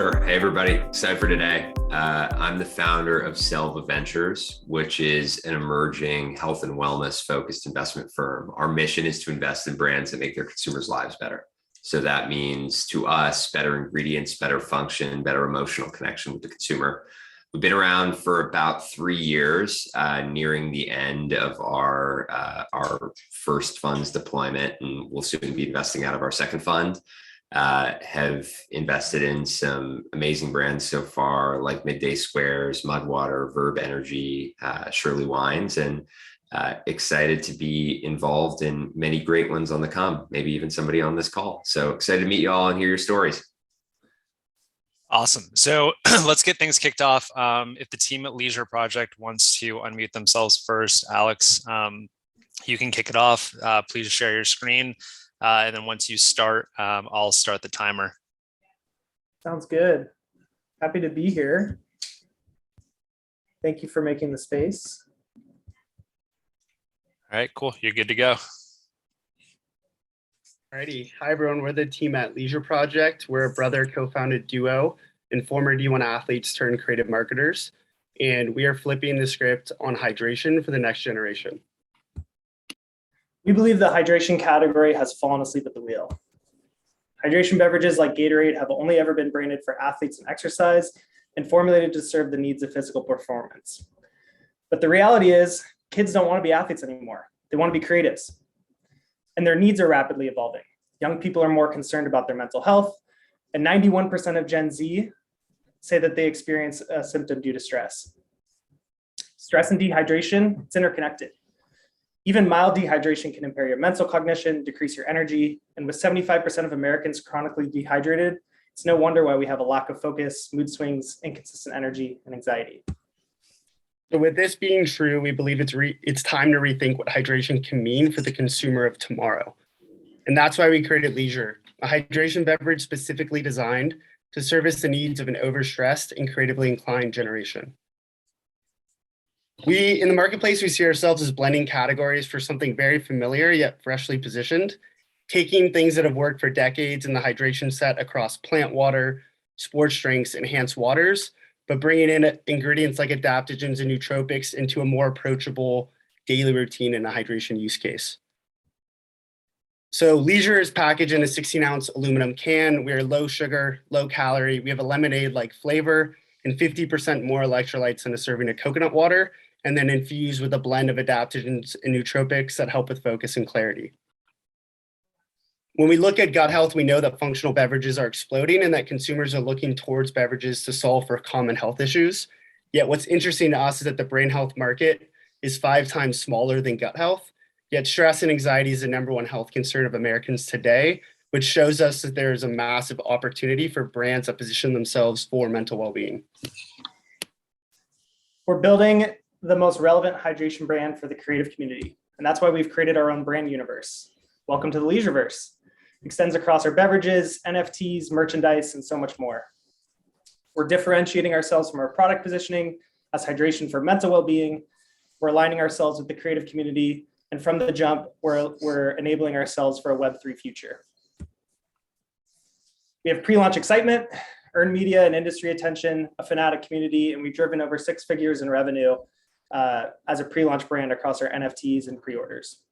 Sure. Hey, everybody. Excited for today. I'm the founder of Selva Ventures, which is an emerging health and wellness focused investment firm. Our mission is to invest in brands that make their consumers' lives better. So that means to us, better ingredients, better function, better emotional connection with the consumer. We've been around for about 3 years, nearing the end of our first fund's deployment, and we'll soon be investing out of our second fund. Have invested in some amazing brands so far, like Midday Squares, Mudwater, Verb Energy, Shirley Wines, and excited to be involved in many great ones on the come, maybe even somebody on this call. So excited to meet you all and hear your stories. Awesome. So let's get things kicked off. If the team at Leisure Project wants to unmute themselves first, Alex, you can kick it off. Please share your screen. And then once you start, I'll start the timer. Sounds good. Happy to be here. Thank you for making the space. All right, cool. You're good to go. Alrighty. Hi, everyone. We're the team at Leisure Project. We're a brother co-founded duo and former D1 athletes turned creative marketers. And we are flipping the script on hydration for the next generation. We believe the hydration category has fallen asleep at the wheel. Hydration beverages like Gatorade have only ever been branded for athletes and exercise and formulated to serve the needs of physical performance. But the reality is, kids don't want to be athletes anymore. They want to be creatives. And their needs are rapidly evolving. Young people are more concerned about their mental health, and 91% of Gen Z say that they experience a symptom due to stress. Stress and dehydration, it's interconnected. Even mild dehydration can impair your mental cognition, decrease your energy, and with 75% of Americans chronically dehydrated, it's no wonder why we have a lack of focus, mood swings, inconsistent energy, and anxiety. So with this being true, we believe it's time to rethink what hydration can mean for the consumer of tomorrow. And that's why we created Leisure, a hydration beverage specifically designed to service the needs of an overstressed and creatively inclined generation. In the marketplace, we see ourselves as blending categories for something very familiar yet freshly positioned, taking things that have worked for decades in the hydration set across plant water, sports drinks, enhanced waters, but bringing in ingredients like adaptogens and nootropics into a more approachable daily routine in a hydration use case. So Leisure is packaged in a 16-ounce aluminum can. We are low sugar, low calorie. We have a lemonade-like flavor and 50% more electrolytes than a serving of coconut water, and then infused with a blend of adaptogens and nootropics that help with focus and clarity. When we look at gut health, we know that functional beverages are exploding and that consumers are looking towards beverages to solve for common health issues. Yet what's interesting to us is that the brain health market is 5 times smaller than gut health. Yet stress and anxiety is the #1 health concern of Americans today, which shows us that there is a massive opportunity for brands that position themselves for mental well-being. We're building the most relevant hydration brand for the creative community, and that's why we've created our own brand universe. Welcome to the Leisureverse. Extends across our beverages, NFTs, merchandise, and so much more. We're differentiating ourselves from our product positioning as hydration for mental well-being. We're aligning ourselves with the creative community, and from the jump, we're enabling ourselves for a Web3 future. We have pre-launch excitement, earned media and industry attention, a fanatic community, and we've driven over 6 figures in revenue as a pre-launch brand across our NFTs and pre-orders.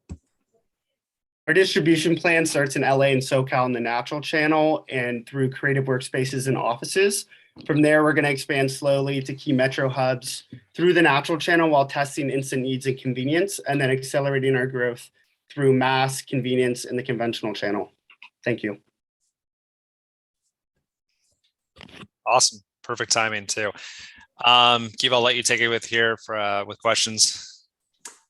Our distribution plan starts in LA and SoCal in the natural channel and through creative workspaces and offices. From there, we're going to expand slowly to key metro hubs through the natural channel while testing instant needs and convenience, and then accelerating our growth through mass, convenience, and the conventional channel. Thank you. Awesome. Perfect timing too. Kiva, I'll let you take it with questions.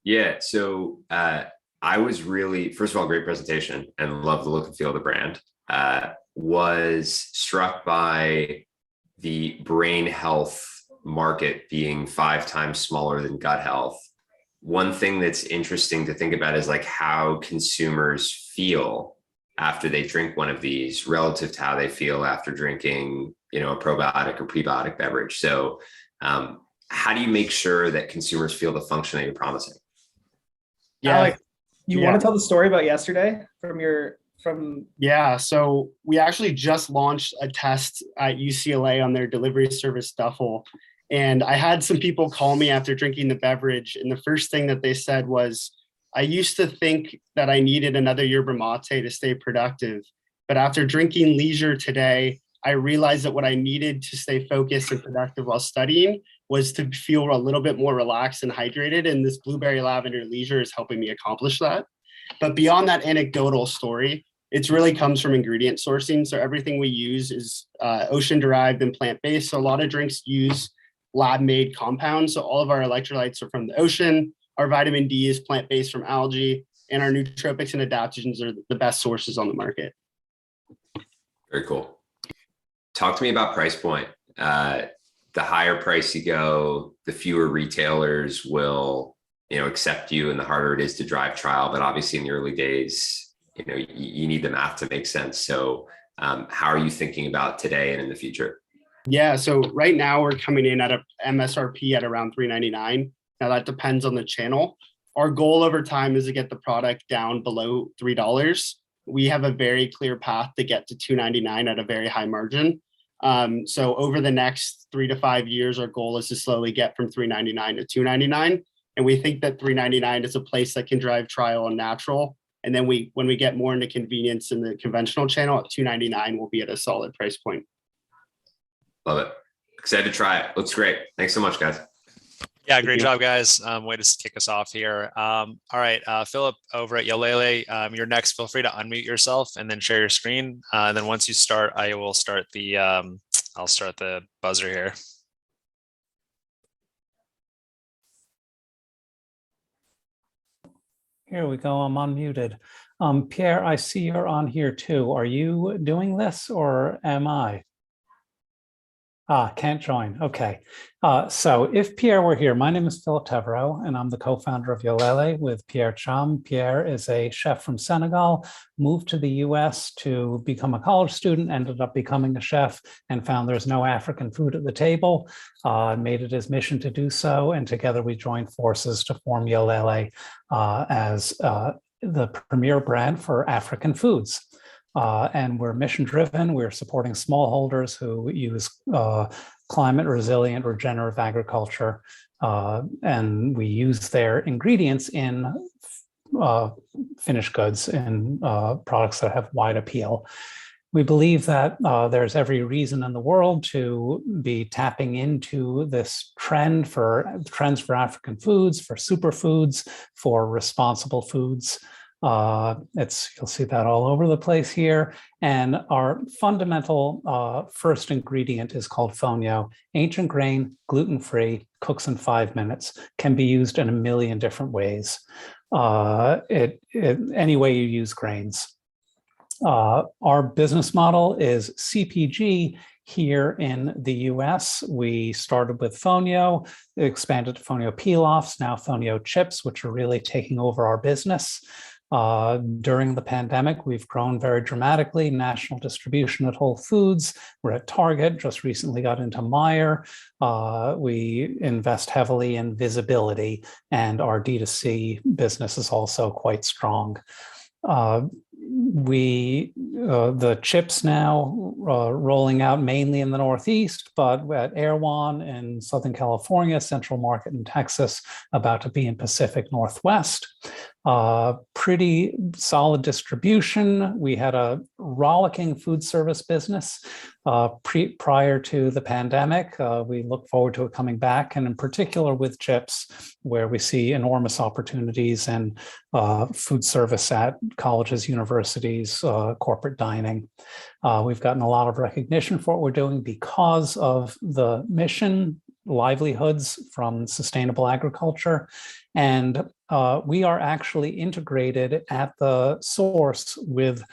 Yeah. So I was really, first of all, great presentation and love the look and feel of the brand. Was struck by the brain health market being 5 times smaller than gut health. One thing that's interesting to think about is like how consumers feel after they drink one of these relative to how they feel after drinking, a probiotic or prebiotic beverage. So how do you make sure that consumers feel the function that you're promising? Yeah. Alex, you want to tell the story about yesterday from your Yeah, so we actually just launched a test at UCLA on their delivery service Duffel. And I had some people call me after drinking the beverage. And the first thing that they said was, I used to think that I needed another yerba mate to stay productive. But after drinking Leisure today, I realized that what I needed to stay focused and productive while studying was to feel a little bit more relaxed and hydrated. And this blueberry lavender Leisure is helping me accomplish that. But beyond that anecdotal story, it really comes from ingredient sourcing. So everything we use is ocean derived and plant-based. So a lot of drinks use lab-made compounds. So all of our electrolytes are from the ocean. Our vitamin D is plant-based from algae, and our nootropics and adaptogens are the best sources on the market. Very cool. Talk to me about price point. The higher price you go, the fewer retailers will, accept you, and the harder it is to drive trial. But obviously in the early days, you need the math to make sense. So how are you thinking about today and in the future? Yeah, so right now we're coming in at a MSRP at around $3.99. Now that depends on the channel. Our goal over time is to get the product down below $3. We have a very clear path to get to $2.99 at a very high margin. So over the next 3 to 5 years, our goal is to slowly get from $3.99 to $2.99. And we think that $3.99 is a place that can drive trial and natural. And then when we get more into convenience in the conventional channel at $2.99, we'll be at a solid price point. Love it. Excited to try it. Looks great. Thanks so much, guys. Yeah, great job, guys. Way to kick us off here. All right, Philip over at Yolele, you're next. Feel free to unmute yourself and then share your screen. And then once you start, I will start the, I'll start the buzzer here. Here we go, I'm unmuted. Pierre, I see you're on here too. Are you doing this or am I? Can't join, okay. So if Pierre were here, my name is Philip Tevero and I'm the co-founder of Yolele with Pierre Cham. Pierre is a chef from Senegal, moved to the US to become a college student, ended up becoming a chef and found there's no African food at the table, made it his mission to do so. And together we joined forces to form Yolele as the premier brand for African foods. And we're mission driven. We're supporting smallholders who use climate resilient regenerative agriculture. And we use their ingredients in finished goods and products that have wide appeal. We believe that there's every reason in the world to be tapping into this trends for African foods, for superfoods, for responsible foods. You'll see that all over the place here. And our fundamental first ingredient is called fonio. Ancient grain, gluten-free, cooks in 5 minutes, can be used in a million different ways. Any way you use grains. Our business model is CPG. Here in the US, we started with fonio, expanded to fonio peel-offs, now fonio chips, which are really taking over our business. During the pandemic, we've grown very dramatically, national distribution at Whole Foods. We're at Target, just recently got into Meijer. We invest heavily in visibility, and our D2C business is also quite strong. The chips now rolling out mainly in the Northeast, but at Erewhon in Southern California, Central Market in Texas, about to be in Pacific Northwest. Pretty solid distribution. We had a rollicking food service business prior to the pandemic. We look forward to it coming back, and in particular with chips, where we see enormous opportunities in food service at colleges, universities, corporate dining. We've gotten a lot of recognition for what we're doing because of the mission, livelihoods from sustainable agriculture. And we are actually integrated at the source with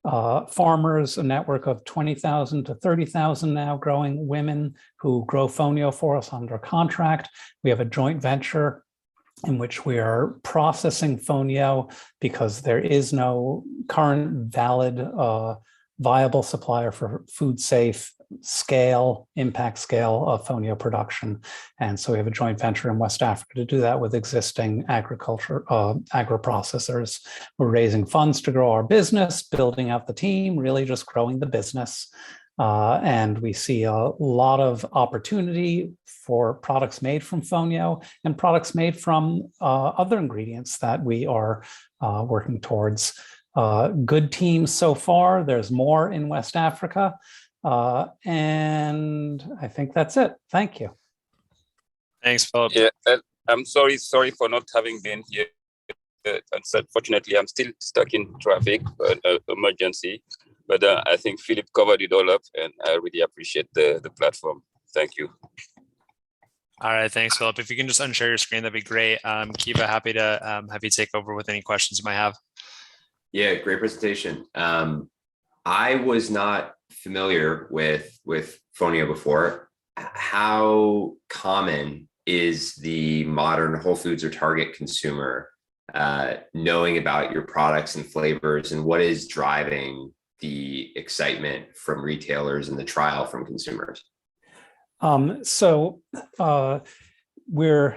farmers, a network of 20,000 to 30,000 now growing women who grow fonio for us under contract. We have a joint venture in which we are processing fonio because there is no current valid viable supplier for food safe impact scale of fonio production. And so we have a joint venture in West Africa to do that with existing agro-processors. We're raising funds to grow our business, building out the team, really just growing the business. And we see a lot of opportunity for products made from fonio and products made from other ingredients that we are working towards. Good teams so far. There's more in West Africa. And I think that's it. Thank you. Thanks, Philip. Yeah, I'm sorry for not having been here. Unfortunately, I'm still stuck in traffic, emergency. But I think Philip covered it all up, and I really appreciate the platform. Thank you. All right, thanks, Philip. If you can just unshare your screen, that'd be great. Kiva, happy to have you take over with any questions you might have. Yeah, great presentation. I was not familiar with fonio before. How common is the modern Whole Foods or Target consumer knowing about your products and flavors, and what is driving the excitement from retailers and the trial from consumers? So we're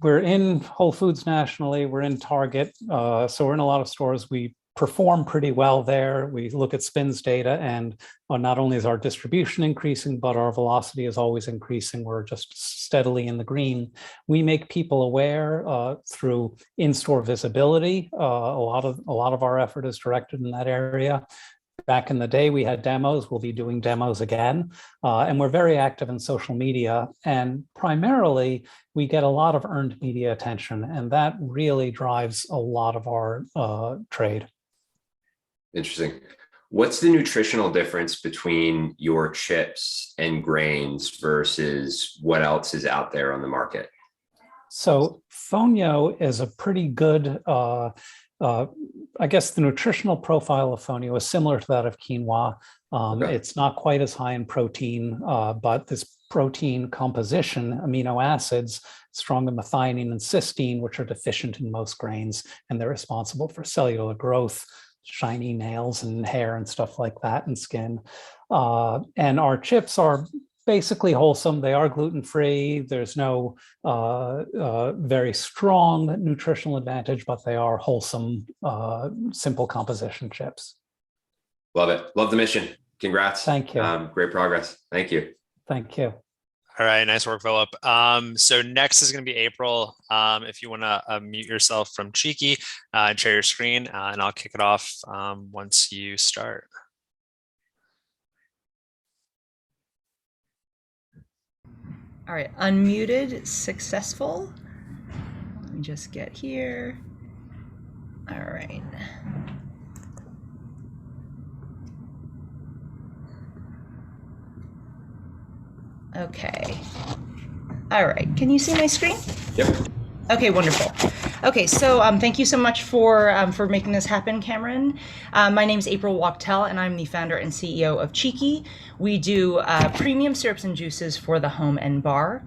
in Whole Foods nationally, we're in Target, so we're in a lot of stores. We perform pretty well there. We look at SPINS data, and not only is our distribution increasing, but our velocity is always increasing. We're just steadily in the green. We make people aware through in-store visibility. A lot of our effort is directed in that area. Back in the day, we had demos. We'll be doing demos again. And we're very active in social media. And primarily, we get a lot of earned media attention, and that really drives a lot of our trade. Interesting. What's the nutritional difference between your chips and grains versus what else is out there on the market? So fonio is a pretty good, I guess the nutritional profile of fonio is similar to that of quinoa. Okay. It's not quite as high in protein, but this protein composition, amino acids, strong in methionine and cysteine, which are deficient in most grains, and they're responsible for cellular growth, shiny nails and hair and stuff like that, and skin. And our chips are basically wholesome. They are gluten-free. There's no very strong nutritional advantage, but they are wholesome, simple composition chips. Love it. Love the mission. Congrats. Thank you. Great progress. Thank you. Thank you. All right, nice work, Philip. So next is going to be April. If you want to mute yourself from Cheeky and share your screen, and I'll kick it off once you start. All right, unmuted, successful. Let me just get here. All right. Okay. All right, can you see my screen? Yep. Okay, wonderful. Okay, so thank you so much for making this happen, Cameron. My name is April Wachtel, and I'm the founder and CEO of Cheeky. We do premium syrups and juices for the home and bar.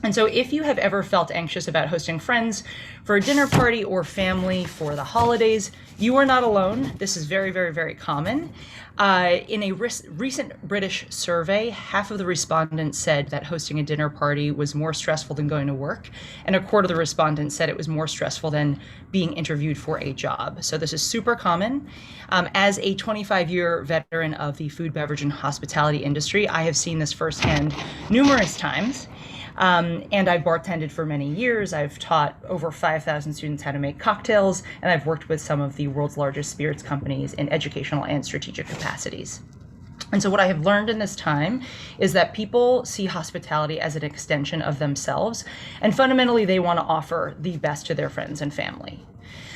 And so if you have ever felt anxious about hosting friends for a dinner party or family for the holidays, you are not alone. This is very, very, very common. In a recent British survey, half of the respondents said that hosting a dinner party was more stressful than going to work, and a quarter of the respondents said it was more stressful than being interviewed for a job. So this is super common. As a 25-year veteran of the food, beverage, and hospitality industry, I have seen this firsthand numerous times. And I've bartended for many years. I've taught over 5,000 students how to make cocktails, and I've worked with some of the world's largest spirits companies in educational and strategic capacities. And so what I have learned in this time is that people see hospitality as an extension of themselves, and fundamentally they want to offer the best to their friends and family.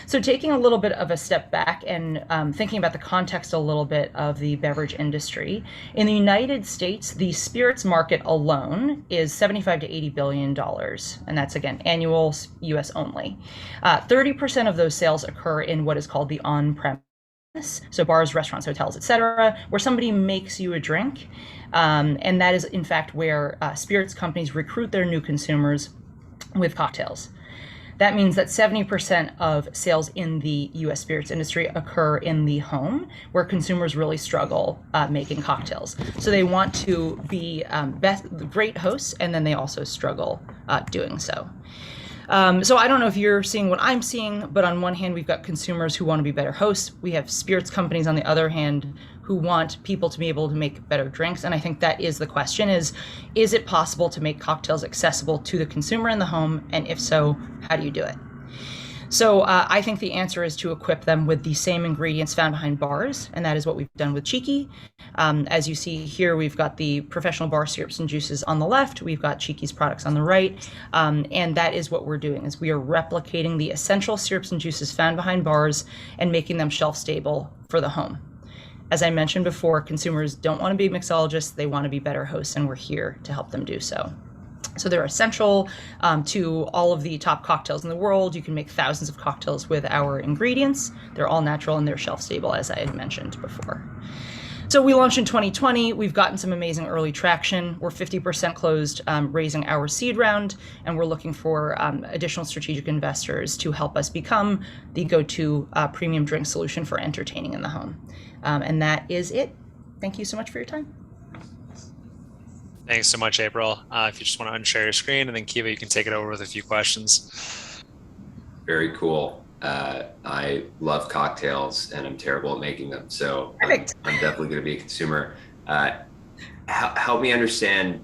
So taking a little bit of a step back and thinking about the context a little bit of the beverage industry, in the United States, the spirits market alone is $75 to $80 billion. And that's, again, annual US only. 30% of those sales occur in what is called the on-premise, so bars, restaurants, hotels, etc., where somebody makes you a drink. And that is, in fact, where spirits companies recruit their new consumers with cocktails. That means that 70% of sales in the US spirits industry occur in the home, where consumers really struggle making cocktails. So they want to be great hosts, and then they also struggle doing so. So I don't know if you're seeing what I'm seeing, but on one hand, we've got consumers who want to be better hosts. We have spirits companies, on the other hand, who want people to be able to make better drinks. And I think that is the question is it possible to make cocktails accessible to the consumer in the home? And if so, how do you do it? So I think the answer is to equip them with the same ingredients found behind bars, and that is what we've done with Cheeky. As you see here, we've got the professional bar syrups and juices on the left. We've got Cheeky's products on the right, and that is what we're doing. Is we are replicating the essential syrups and juices found behind bars and making them shelf stable for the home. As I mentioned before, consumers don't want to be mixologists; they want to be better hosts, and we're here to help them do so. So they're essential to all of the top cocktails in the world. You can make thousands of cocktails with our ingredients. They're all natural and they're shelf stable, as I had mentioned before. So we launched in 2020. We've gotten some amazing early traction. We're 50% closed, raising our seed round, and we're looking for additional strategic investors to help us become the go-to premium drink solution for entertaining in the home. And that is it. Thank you so much for your time. Thanks so much, April. If you just want to unshare your screen, and then Kiva, you can take it over with a few questions. Very cool. I love cocktails and I'm terrible at making them. So I'm definitely going to be a consumer. Help me understand,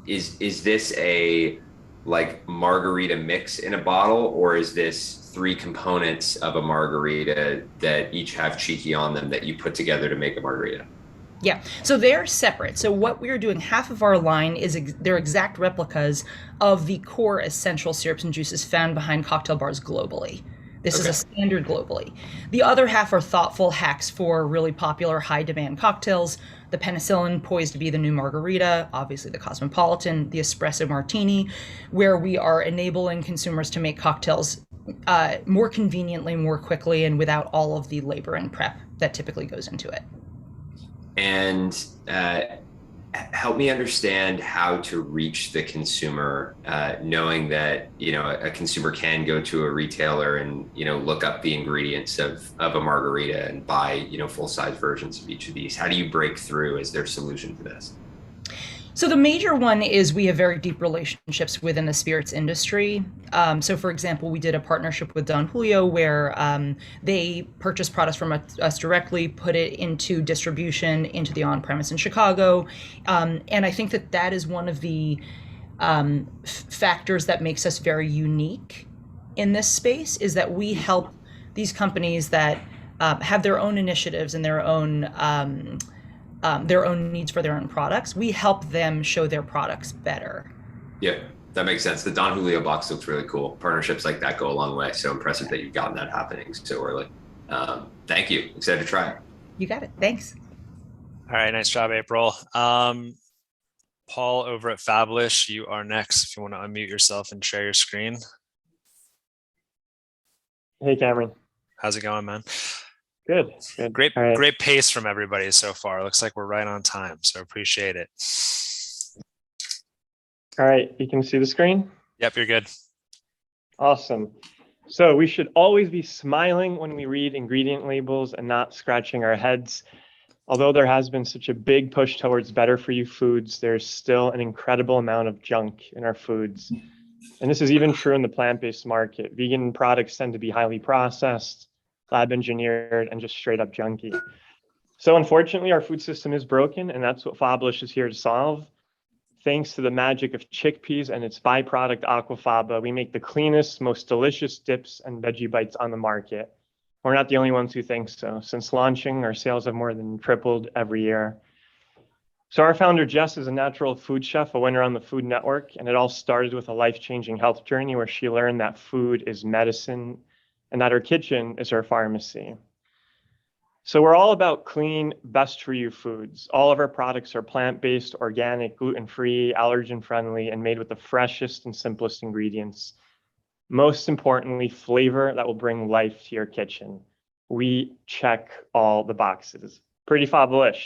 is this a like margarita mix in a bottle, or is this 3 components of a margarita that each have Cheeky on them that you put together to make a margarita? Yeah, so they're separate. So what we're doing, half of our line is they're exact replicas of the core essential syrups and juices found behind cocktail bars globally. This is a standard globally. The other half are thoughtful hacks for really popular high demand cocktails. The penicillin, poised to be the new margarita, obviously the cosmopolitan, the espresso martini, where we are enabling consumers to make cocktails more conveniently, more quickly, and without all of the labor and prep that typically goes into it. And help me understand how to reach the consumer, knowing that, you know, a consumer can go to a retailer and, you know, look up the ingredients of a margarita and buy, you know, full-size versions of each of these. How do you break through as their solution to this? So the major one is we have very deep relationships within the spirits industry. So for example, we did a partnership with Don Julio where they purchased products from us directly, put it into distribution into the on-premise in Chicago. And I think that that is one of the factors that makes us very unique in this space, is that we help these companies that have their own initiatives and their own needs for their own products. We help them show their products better. Yeah, that makes sense. The Don Julio box looks really cool. Partnerships like that go a long way. So impressive that you've gotten that happening so early. Thank you. Excited to try it. You got it. Thanks. All right, nice job, April. Paul over at Fablish, you are next. If you want to unmute yourself and share your screen. Hey, Cameron. How's it going, man? Good. Great, right. Great pace from everybody so far. Looks like we're right on time, so appreciate it. All right, you can see the screen? Yep, you're good. Awesome. So we should always be smiling when we read ingredient labels and not scratching our heads. Although there has been such a big push towards better for you foods, there's still an incredible amount of junk in our foods. And this is even true in the plant-based market. Vegan products tend to be highly processed, lab engineered, and just straight up junky. So unfortunately, our food system is broken, and that's what Fablish is here to solve. Thanks to the magic of chickpeas and its byproduct aquafaba, we make the cleanest, most delicious dips and veggie bites on the market. We're not the only ones who think so. Since launching, our sales have more than tripled every year. So our founder, Jess, is a natural food chef, a winner on the Food Network, and it all started with a life-changing health journey where she learned that food is medicine and that her kitchen is her pharmacy. So we're all about clean, best for you foods. All of our products are plant-based, organic, gluten-free, allergen-friendly, and made with the freshest and simplest ingredients. Most importantly, flavor that will bring life to your kitchen. We check all the boxes. Pretty Fablish.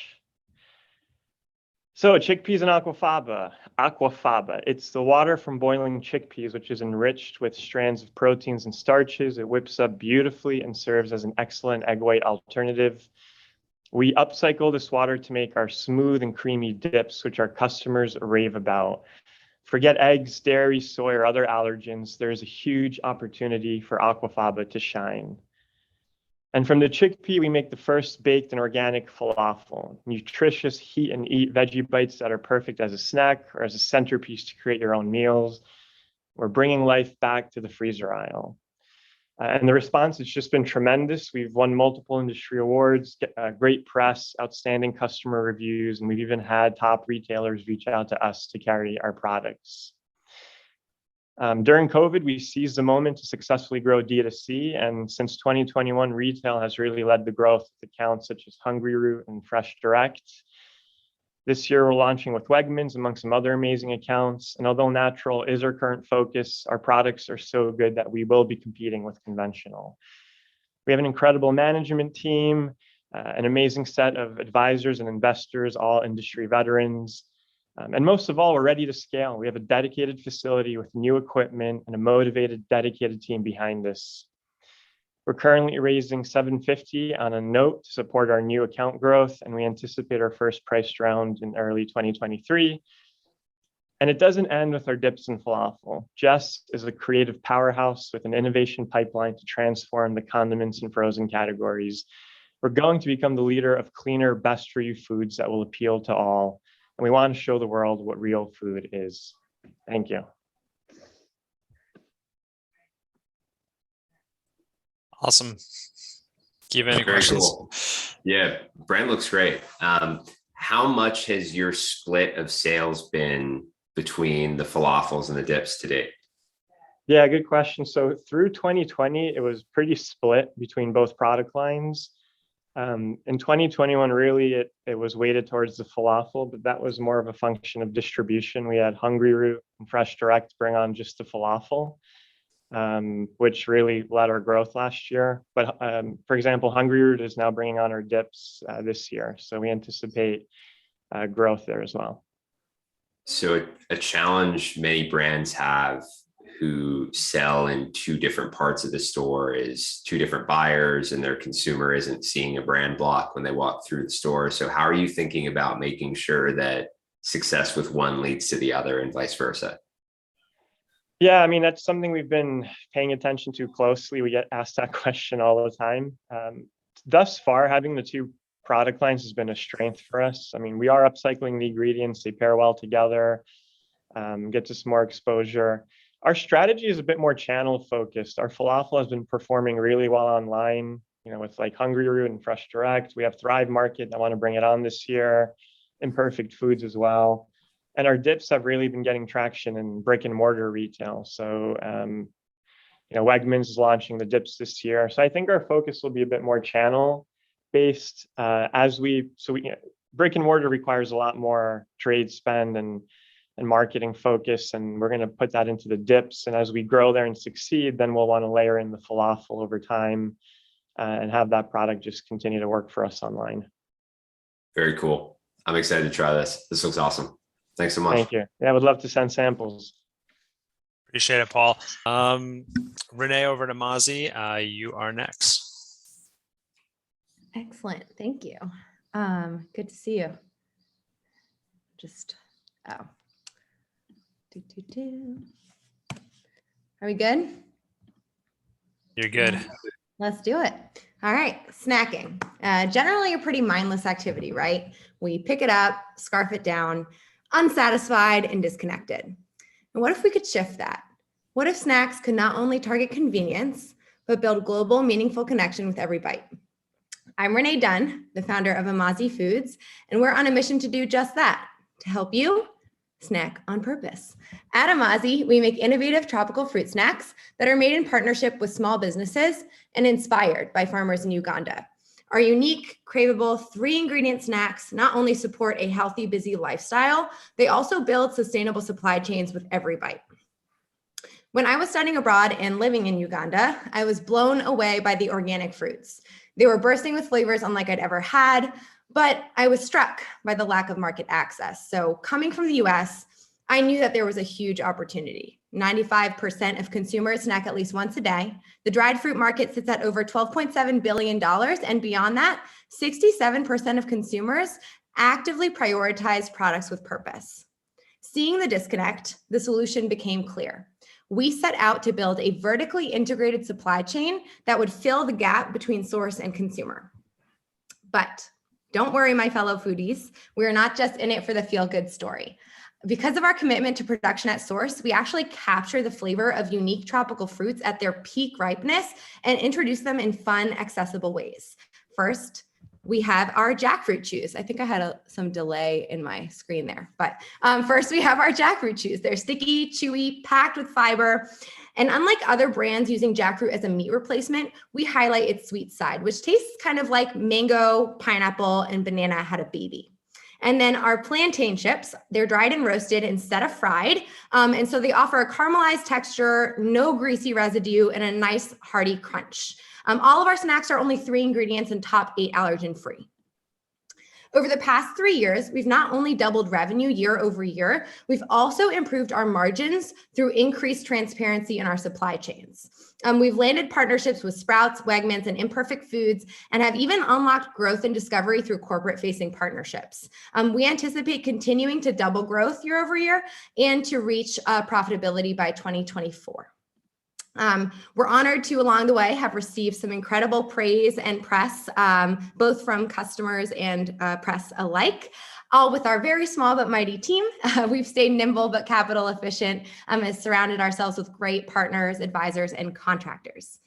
So chickpeas and aquafaba. Aquafaba, it's the water from boiling chickpeas, which is enriched with strands of proteins and starches. It whips up beautifully and serves as an excellent egg white alternative. We upcycle this water to make our smooth and creamy dips, which our customers rave about. Forget eggs, dairy, soy, or other allergens. There's a huge opportunity for aquafaba to shine. And from the chickpea, we make the first baked and organic falafel, nutritious heat and eat veggie bites that are perfect as a snack or as a centerpiece to create your own meals. We're bringing life back to the freezer aisle. And the response has just been tremendous. We've won multiple industry awards, great press, outstanding customer reviews, and we've even had top retailers reach out to us to carry our products. During COVID, we seized the moment to successfully grow D2C, and since 2021, retail has really led the growth with accounts such as Hungry Root and Fresh Direct. This year, we're launching with Wegmans, among some other amazing accounts. And although natural is our current focus, our products are so good that we will be competing with conventional. We have an incredible management team, an amazing set of advisors and investors, all industry veterans. And most of all, we're ready to scale. We have a dedicated facility with new equipment and a motivated, dedicated team behind this. We're currently raising $750 on a note to support our new account growth, and we anticipate our first priced round in early 2023. And it doesn't end with our dips and falafel. Jess is a creative powerhouse with an innovation pipeline to transform the condiments and frozen categories. We're going to become the leader of cleaner, best for you foods that will appeal to all. And we want to show the world what real food is. Thank you. Awesome. Kiva, any Very questions? cool. Yeah, brand looks great. How much has your split of sales been between the falafels and the dips to date? Yeah, good question. So through 2020, it was pretty split between both product lines. In 2021, really, it was weighted towards the falafel, but that was more of a function of distribution. We had Hungry Root and Fresh Direct bring on just the falafel, which really led our growth last year. But for example, Hungry Root is now bringing on our dips this year. So we anticipate growth there as well. So a challenge many brands have who sell in two different parts of the store is two different buyers, and their consumer isn't seeing a brand block when they walk through the store. So how are you thinking about making sure that success with one leads to the other and vice versa? Yeah, I mean, that's something we've been paying attention to closely. We get asked that question all the time. Thus far, having the two product lines has been a strength for us. I mean, we are upcycling the ingredients, they pair well together, gets us more exposure. Our strategy is a bit more channel focused. Our falafel has been performing really well online, with like Hungry Root and Fresh Direct. We have Thrive Market. I want to bring it on this year. Imperfect Foods as well. And our dips have really been getting traction in brick and mortar retail. So, Wegmans is launching the dips this year. So I think our focus will be a bit more channel based brick and mortar requires a lot more trade spend and marketing focus, and we're going to put that into the dips. And as we grow there and succeed, then we'll want to layer in the falafel over time and have that product just continue to work for us online. Very cool. I'm excited to try this. This looks awesome. Thanks so much. Thank you. Yeah, I would love to send samples. Appreciate it, Paul. Renee, over to Amazi. You are next. Excellent. Thank you. Good to see you. Are we good? You're good. Let's do it. All right. Snacking. Generally a pretty mindless activity, right? We pick it up, scarf it down, unsatisfied and disconnected. And what if we could shift that? What if snacks could not only target convenience, but build global, meaningful connection with every bite? I'm Renee Dunn, the founder of Amazi Foods, and we're on a mission to do just that, to help you snack on purpose. At Amazi, we make innovative tropical fruit snacks that are made in partnership with small businesses and inspired by farmers in Uganda. Our unique, craveable 3-ingredient snacks not only support a healthy, busy lifestyle, they also build sustainable supply chains with every bite. When I was studying abroad and living in Uganda, I was blown away by the organic fruits. They were bursting with flavors unlike I'd ever had, But I was struck by the lack of market access. So coming from the US, I knew that there was a huge opportunity. 95% of consumers snack at least once a day. The dried fruit market sits at over $12.7 billion. And beyond that, 67% of consumers actively prioritize products with purpose. Seeing the disconnect, the solution became clear. We set out to build a vertically integrated supply chain that would fill the gap between source and consumer. But don't worry, my fellow foodies, we're not just in it for the feel-good story. Because of our commitment to production at source, we actually capture the flavor of unique tropical fruits at their peak ripeness and introduce them in fun, accessible ways. First, we have our jackfruit chews. I think I had some delay in my screen there, but first we have our jackfruit chews. They're sticky, chewy, packed with fiber. And unlike other brands using jackfruit as a meat replacement, we highlight its sweet side, which tastes kind of like mango, pineapple, and banana had a baby. And then our plantain chips, they're dried and roasted instead of fried. And so they offer a caramelized texture, no greasy residue, and a nice hearty crunch. All of our snacks are only 3 ingredients and top 8 allergen-free. Over the past 3 years, we've not only doubled revenue year over year, we've also improved our margins through increased transparency in our supply chains. We've landed partnerships with Sprouts, Wegmans, and Imperfect Foods, and have even unlocked growth and discovery through corporate-facing partnerships. We anticipate continuing to double growth year over year and to reach profitability by 2024. We're honored to, along the way, have received some incredible praise and press, both from customers and press alike. All with our very small but mighty team. We've stayed nimble but capital efficient, and surrounded ourselves with great partners, advisors, and contractors.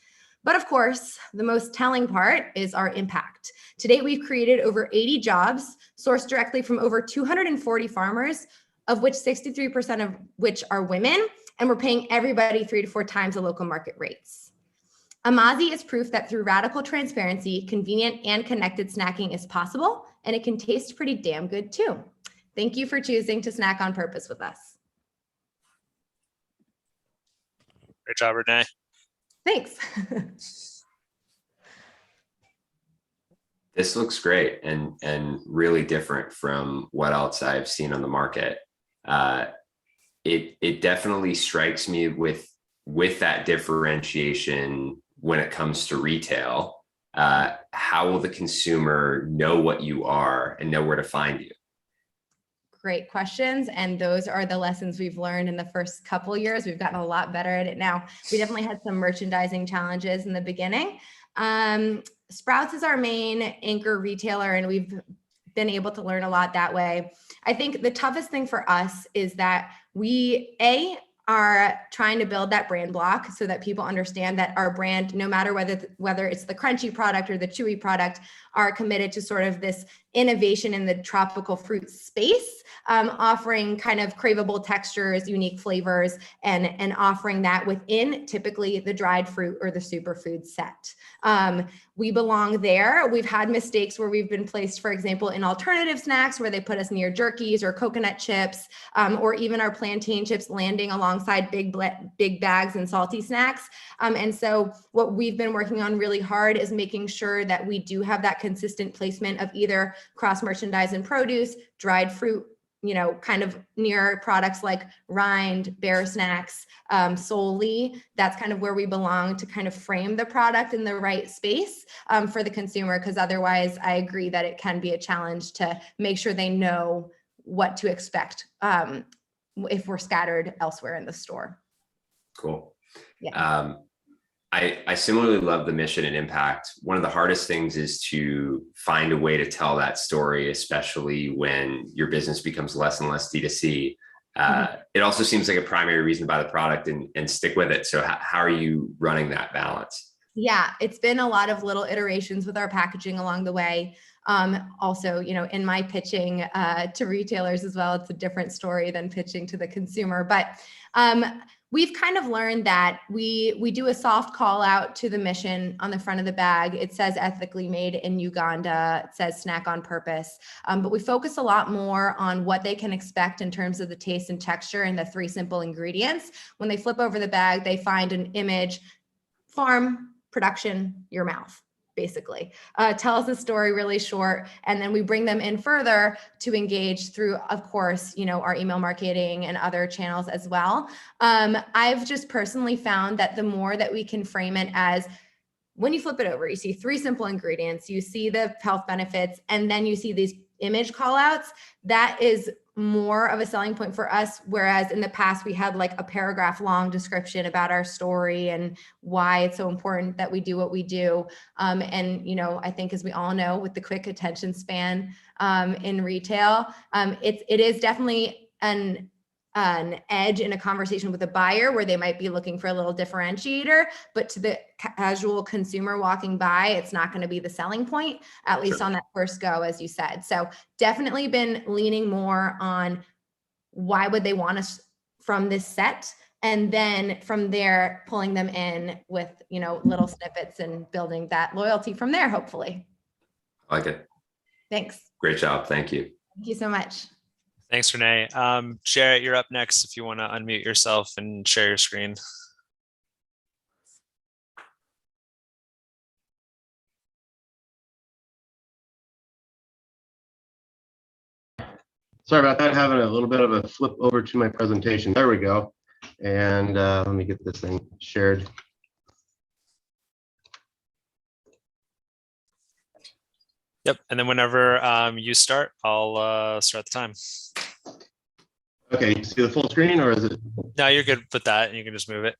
But of course, the most telling part is our impact. To date, we've created over 80 jobs, sourced directly from over 240 farmers, of which 63% of which are women, and we're paying everybody 3 to 4 times the local market rates. Amazi is proof that through radical transparency, convenient and connected snacking is possible, and it can taste pretty damn good too. Thank you for choosing to snack on purpose with us. Great job, Renee. Thanks. This looks great and really different from what else I've seen on the market. It definitely strikes me with that differentiation when it comes to retail. How will the consumer know what you are and know where to find you? Great questions. And those are the lessons we've learned in the first couple years. We've gotten a lot better at it now. We definitely had some merchandising challenges in the beginning. Sprouts is our main anchor retailer, and we've been able to learn a lot that way. I think the toughest thing for us is that we, are trying to build that brand block so that people understand that our brand, no matter whether it's the crunchy product or the chewy product, are committed to sort of this innovation in the tropical fruit space, offering kind of craveable textures, unique flavors, and offering that within typically the dried fruit or the superfood set. We belong there. We've had mistakes where we've been placed, for example, in alternative snacks where they put us near jerkies or coconut chips, or even our plantain chips landing alongside big bags and salty snacks. And so what we've been working on really hard is making sure that we do have that consistent placement of either cross merchandise and produce, dried fruit, kind of near products like rind, bear snacks, solely. That's kind of where we belong to kind of frame the product in the right space for the consumer, because otherwise I agree that it can be a challenge to make sure they know what to expect if we're scattered elsewhere in the store. Cool. Yeah. I similarly love the mission and impact. One of the hardest things is to find a way to tell that story, especially when your business becomes less and less D2C. It also seems like a primary reason to buy the product and stick with it. So how are you running that balance? Yeah, it's been a lot of little iterations with our packaging along the way. Also, in my pitching to retailers as well, it's a different story than pitching to the consumer. But we've kind of learned that we do a soft call out to the mission on the front of the bag. It says ethically made in Uganda. It says snack on purpose. But we focus a lot more on what they can expect in terms of the taste and texture and the 3 simple ingredients. When they flip over the bag, they find an image: farm, production, your mouth. basically. Tell us a story really short, and then we bring them in further to engage through, of course, our email marketing and other channels as well. I've just personally found that the more that we can frame it as, when you flip it over, you see 3 simple ingredients, you see the health benefits, and then you see these image call outs, that is more of a selling point for us. Whereas in the past, we had like a paragraph long description about our story and why it's so important that we do what we do. And, I think, as we all know, with the quick attention span in retail, it is definitely an edge in a conversation with a buyer where they might be looking for a little differentiator, but to the casual consumer walking by, it's not going to be the selling point, at least on that first go, as you said. So definitely been leaning more on why would they want us from this set, and then from there pulling them in with little snippets and building that loyalty from there, hopefully. I like it. Thanks. Great job. Thank you. Thank you so much. Thanks, Renee. Jarrett, you're up next if you want to unmute yourself and share your screen. Sorry about that, having a little bit of a flip over to my presentation. There we go. And let me get this thing shared. Yep. And then whenever you start, I'll start the time. Okay, you see the full screen, or is it? No, you're good with that. You can just move it.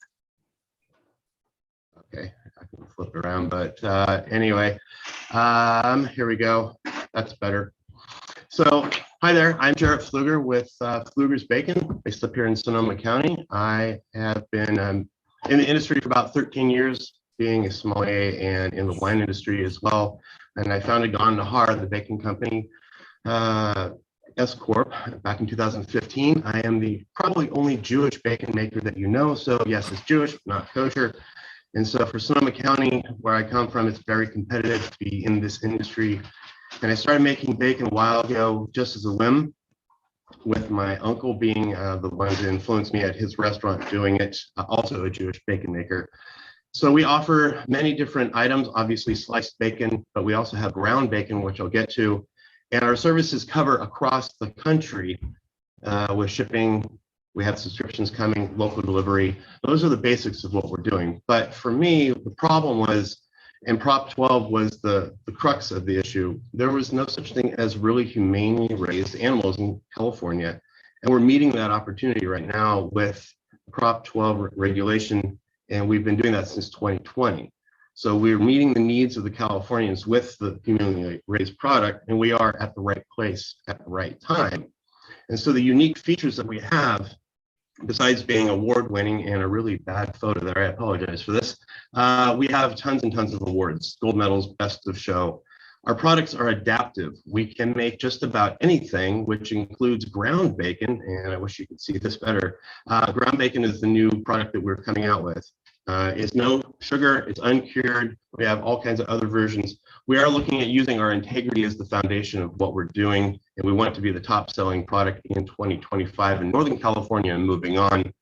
Okay, I can flip it around, but anyway, here we go. That's better. So, hi there, I'm Jarrett Pfluger with Pfluger's Bacon, based up here in Sonoma County. I have been in the industry for about 13 years, being a sommelier and in the wine industry as well. And I founded Gone Nahar, the bacon company, S Corp, back in 2015. I am the probably only Jewish bacon maker that you know. So yes, it's Jewish, not kosher. And so for Sonoma County, where I come from, it's very competitive to be in this industry. And I started making bacon a while ago just as a whim, with my uncle being the one who influenced me at his restaurant doing it, also a Jewish bacon maker. So we offer many different items, obviously sliced bacon, but we also have ground bacon, which I'll get to. And our services cover across the country with shipping. We have subscriptions coming, local delivery. Those are the basics of what we're doing. But for me, the problem was, and Prop 12 was the crux of the issue, there was no such thing as really humanely raised animals in California. And we're meeting that opportunity right now with Prop 12 regulation, and we've been doing that since 2020. So we're meeting the needs of the Californians with the humanely raised product, and we are at the right place at the right time. And so the unique features that we have, besides being award-winning and a really bad photo there, I apologize for this, we have tons and tons of awards, gold medals, best of show. Our products are adaptive. We can make just about anything, which includes ground bacon, and I wish you could see this better. Ground bacon is the new product that we're coming out with. It's no sugar, it's uncured. We have all kinds of other versions. We are looking at using our integrity as the foundation of what we're doing, and we want to be the top selling product in 2025 in Northern California and moving on.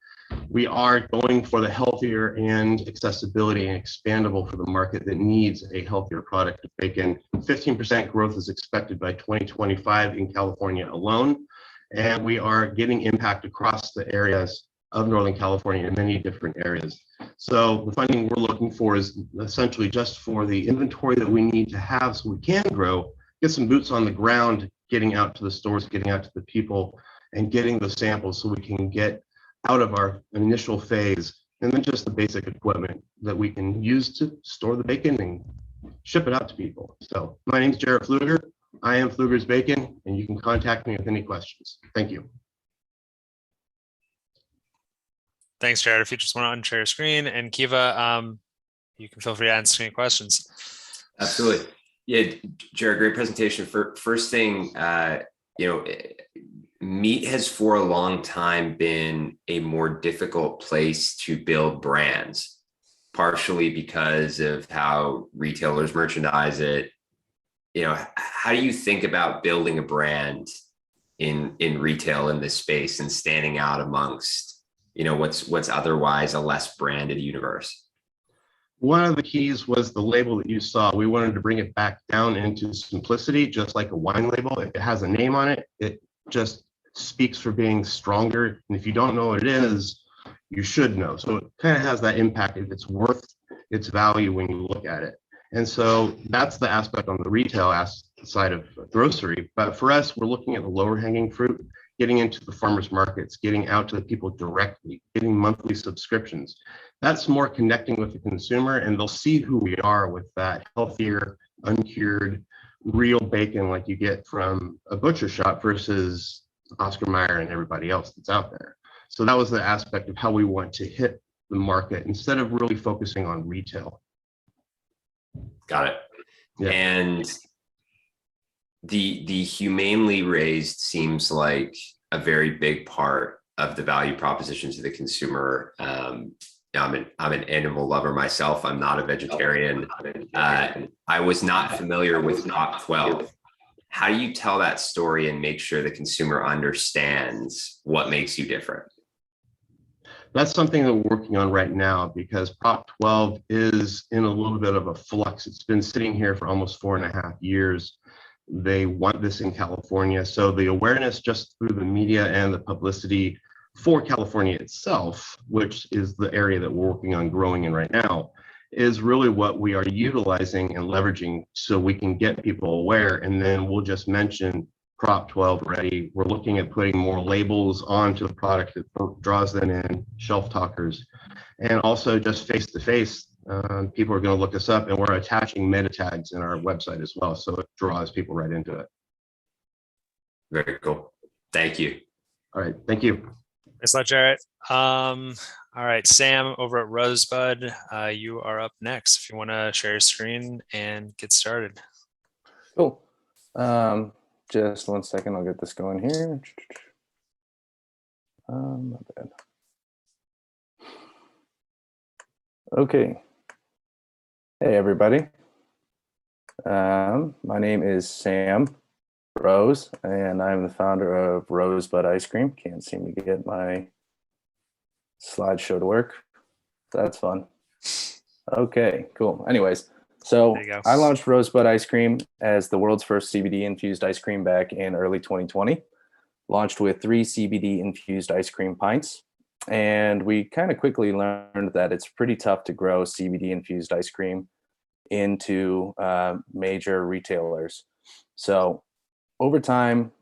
We are going for the healthier and accessibility and expandable for the market that needs a healthier product of bacon. 15% growth is expected by 2025 in California alone, and we are getting impact across the areas of Northern California in many different areas. So the funding we're looking for is essentially just for the inventory that we need to have so we can grow, get some boots on the ground, getting out to the stores, getting out to the people, and getting the samples so we can get out of our initial phase, and then just the basic equipment that we can use to store the bacon and ship it out to people. So my name is Jarrett Pfluger. I am Pfluger's Bacon, and you can contact me with any questions. Thank you. Thanks, Jared. If you just want to unshare your screen, and Kiva, you can feel free to answer any questions. Absolutely. Yeah, Jared, great presentation. First thing, meat has for a long time been a more difficult place to build brands, partially because of how retailers merchandise it. How do you think about building a brand in retail in this space and standing out amongst what's otherwise a less branded universe? One of the keys was the label that you saw. We wanted to bring it back down into simplicity, just like a wine label. If it has a name on it, it just speaks for being stronger. And if you don't know what it is, you should know. So it kind of has that impact if it's worth its value when you look at it. And so that's the aspect on the retail side of grocery. But for us, we're looking at the lower hanging fruit, getting into the farmers markets, getting out to the people directly, getting monthly subscriptions. That's more connecting with the consumer, and they'll see who we are with that healthier, uncured, real bacon like you get from a butcher shop versus Oscar Mayer and everybody else that's out there. So that was the aspect of how we want to hit the market instead of really focusing on retail. Got it. Yeah. And the humanely raised seems like a very big part of the value proposition to the consumer. I'm an animal lover myself. I'm not a vegetarian. I was not familiar with Prop 12. How do you tell that story and make sure the consumer understands what makes you different? That's something that we're working on right now because Prop 12 is in a little bit of a flux. It's been sitting here for almost 4.5 years. They want this in California. So the awareness just through the media and the publicity for California itself, which is the area that we're working on growing in right now, is really what we are utilizing and leveraging so we can get people aware. And then we'll just mention Prop 12 ready. We're looking at putting more labels onto the product that draws them in, shelf talkers, and also just face-to-face. People are going to look us up, and we're attaching meta tags in our website as well, so it draws people right into it. Very cool. Thank you. All right, thank you. Thanks a lot, Jarrett. All right, Sam over at Rosebud, you are up next if you want to share your screen and get started. Cool. Just 1 second, I'll get this going here. My bad. Okay. Hey, everybody. My name is Sam Rose, and I'm the founder of Rosebud Ice Cream. Can't seem to get my slideshow to work. That's fun. Okay, cool. Anyways, so I launched Rosebud Ice Cream as the world's first CBD infused ice cream back in early 2020. Launched with 3 CBD infused ice cream pints. And we kind of quickly learned that it's pretty tough to grow CBD infused ice cream into major retailers. So over time,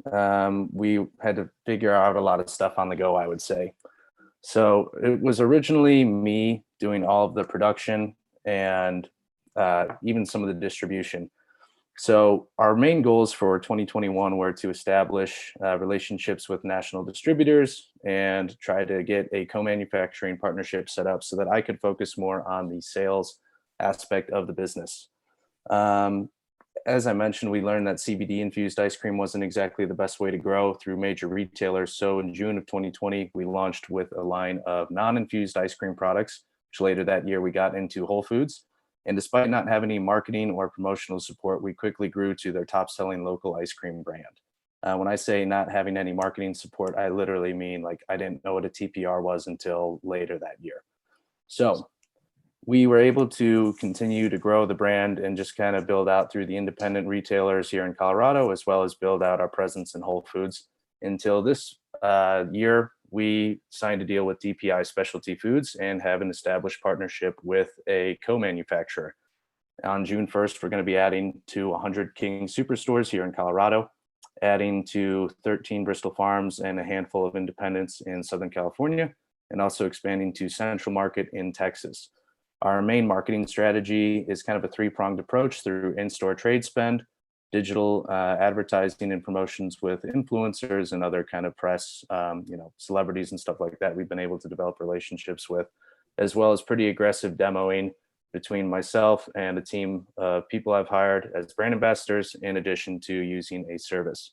we had to figure out a lot of stuff on the go, I would say. So it was originally me doing all of the production and even some of the distribution. So our main goals for 2021 were to establish relationships with national distributors and try to get a co-manufacturing partnership set up so that I could focus more on the sales aspect of the business. As I mentioned, we learned that CBD infused ice cream wasn't exactly the best way to grow through major retailers. So in June of 2020, we launched with a line of non-infused ice cream products, which later that year we got into Whole Foods. And despite not having any marketing or promotional support, we quickly grew to their top selling local ice cream brand. When I say not having any marketing support, I literally mean like I didn't know what a TPR was until later that year. So we were able to continue to grow the brand and just kind of build out through the independent retailers here in Colorado, as well as build out our presence in Whole Foods until this year. We signed a deal with DPI Specialty Foods and have an established partnership with a co-manufacturer. On June 1st, we're going to be adding to 100 King Superstores here in Colorado, adding to 13 Bristol Farms and a handful of independents in Southern California, and also expanding to Central Market in Texas. Our main marketing strategy is kind of a 3-pronged approach through in-store trade spend, digital advertising and promotions with influencers and other kind of press, celebrities and stuff like that we've been able to develop relationships with, as well as pretty aggressive demoing between myself and a team of people I've hired as brand ambassadors, in addition to using a service.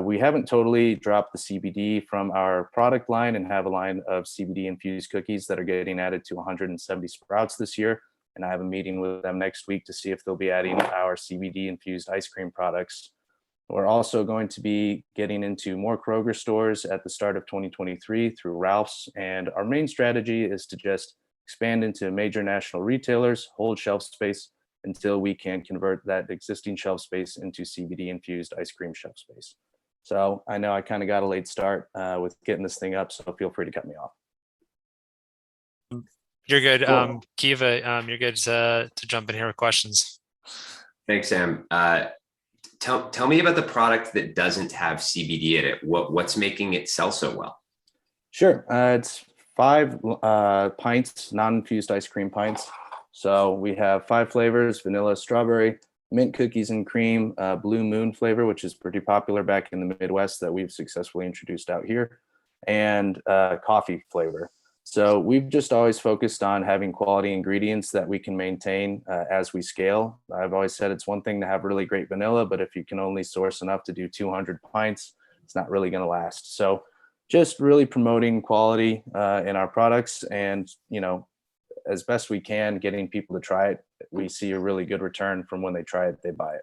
We haven't totally dropped the CBD from our product line and have a line of CBD infused cookies that are getting added to 170 sprouts this year. And I have a meeting with them next week to see if they'll be adding our CBD infused ice cream products. We're also going to be getting into more Kroger stores at the start of 2023 through Ralph's. And our main strategy is to just expand into major national retailers, hold shelf space until we can convert that existing shelf space into CBD infused ice cream shelf space. So I know I kind of got a late start with getting this thing up, so feel free to cut me off. You're good. Cool. Kiva, you're good to jump in here with questions. Thanks, Sam. Tell me about the product that doesn't have CBD in it. What's making it sell so well? Sure. It's 5 pints, non-infused ice cream pints. So we have 5 flavors: vanilla, strawberry, mint cookies and cream, blue moon flavor, which is pretty popular back in the Midwest that we've successfully introduced out here, and coffee flavor. So we've just always focused on having quality ingredients that we can maintain as we scale. I've always said it's one thing to have really great vanilla, but if you can only source enough to do 200 pints, it's not really going to last. So just really promoting quality in our products, and, you know, as best we can, getting people to try it. We see a really good return from when they try it, they buy it.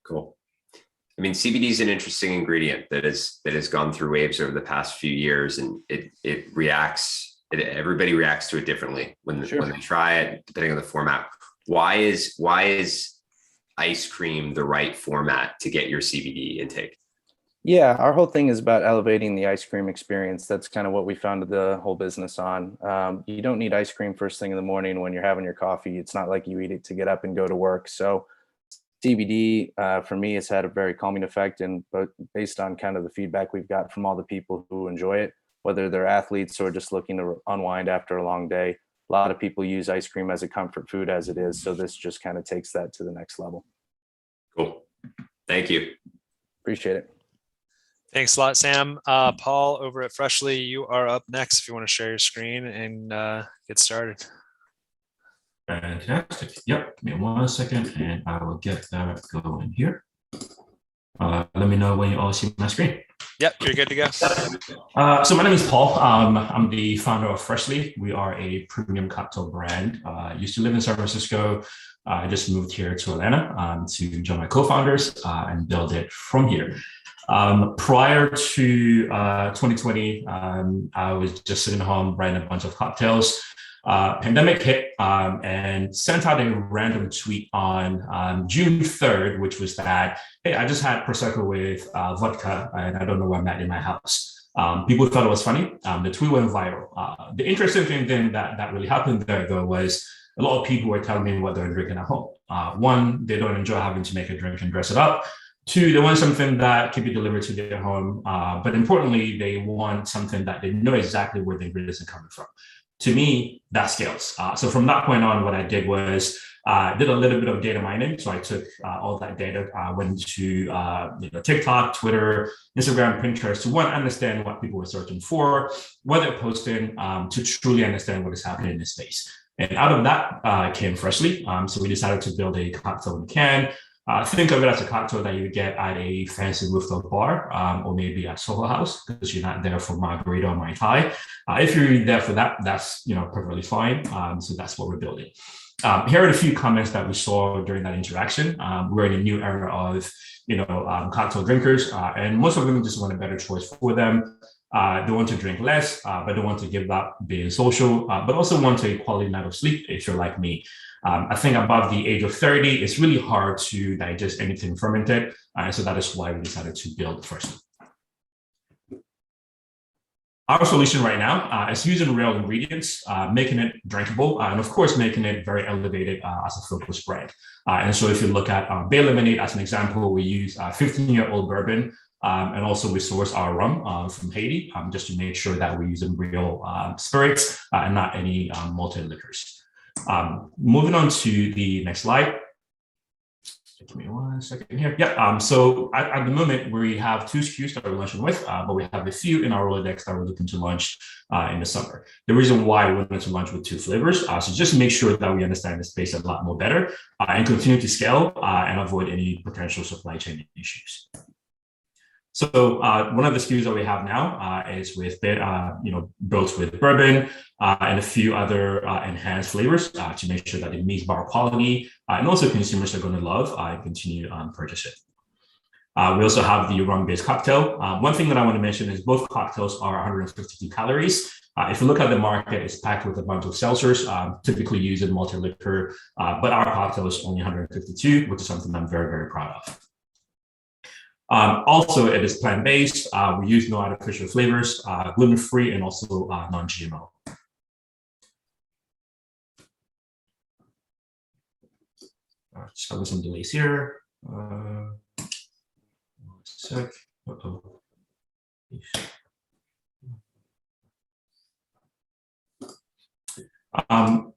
Cool. I mean, CBD is an interesting ingredient that has gone through waves over the past few years, and it reacts. Everybody reacts to it differently when they try it, depending on the format. Why is ice cream the right format to get your CBD intake? Yeah, our whole thing is about elevating the ice cream experience. That's kind of what we founded the whole business on. You don't need ice cream first thing in the morning when you're having your coffee. It's not like you eat it to get up and go to work. So CBD, for me, has had a very calming effect, and but based on kind of the feedback we've got from all the people who enjoy it, whether they're athletes or just looking to unwind after a long day, a lot of people use ice cream as a comfort food as it is. So this just kind of takes that to the next level. Cool. Thank you. Appreciate it. Thanks a lot, Sam. Paul over at Freshly, you are up next if you want to share your screen and get started. Fantastic. Yep. Give me 1 second and I will get that going here. Let me know when you all see my screen. Yep, you're good to go. So my name is Paul. I'm the founder of Freshly. We are a premium cocktail brand. I used to live in San Francisco. I just moved here to Atlanta to join my co-founders and build it from here. Prior to 2020, I was just sitting at home writing a bunch of cocktails. Pandemic hit and sent out a random tweet on June 3rd, which was that, hey, I just had Prosecco with vodka and I don't know where I'm at in my house. People thought it was funny. The tweet went viral. The interesting thing then that really happened there, though, was a lot of people were telling me what they're drinking at home. One, they don't enjoy having to make a drink and dress it up. 2, they want something that can be delivered to their home. But importantly, they want something that they know exactly where the ingredients are coming from. To me, that scales. So from that point on, what I did was did a little bit of data mining. So I took all that data, went to TikTok, Twitter, Instagram, Pinterest to one, understand what people were searching for, what they're posting, to truly understand what is happening in this space. And out of that came Freshly. So we decided to build a cocktail in can. Think of it as a cocktail that you get at a fancy rooftop bar or maybe at Soho House, because you're not there for margarita or Mai Tai. If you're there for that, that's perfectly fine. So that's what we're building. Here are a few comments that we saw during that interaction. We're in a new era of cocktail drinkers, and most of them just want a better choice for them. They want to drink less, but they want to give up being social, but also want a quality night of sleep if you're like me. I think above the age of 30, it's really hard to digest anything fermented. So that is why we decided to build Freshly. Our solution right now is using real ingredients, making it drinkable, and of course, making it very elevated as a focus brand. And so if you look at Bay Lemonade as an example, we use 15-year-old bourbon, and also we source our rum from Haiti, just to make sure that we're using real spirits and not any malted liquors. Moving on to the next slide. Give me 1 second here. Yeah. So at the moment, we have 2 SKUs that we're launching with, but we have a few in our Rolodex that we're looking to launch in the summer. The reason why we wanted to launch with 2 flavors, so just make sure that we understand the space a lot more better and continue to scale and avoid any potential supply chain issues. So one of the SKUs that we have now is with built with bourbon and a few other enhanced flavors to make sure that it meets bar quality and also consumers are going to love and continue to purchase it. We also have the rum-based cocktail. One thing that I want to mention is both cocktails are 152 calories. If you look at the market, it's packed with a bunch of seltzers, typically used in multi-liquor, but our cocktail is only 152, which is something I'm very, very proud of. Also, it is plant-based. We use no artificial flavors, gluten-free, and also non-GMO. Just having some delays here. One sec. Uh-oh.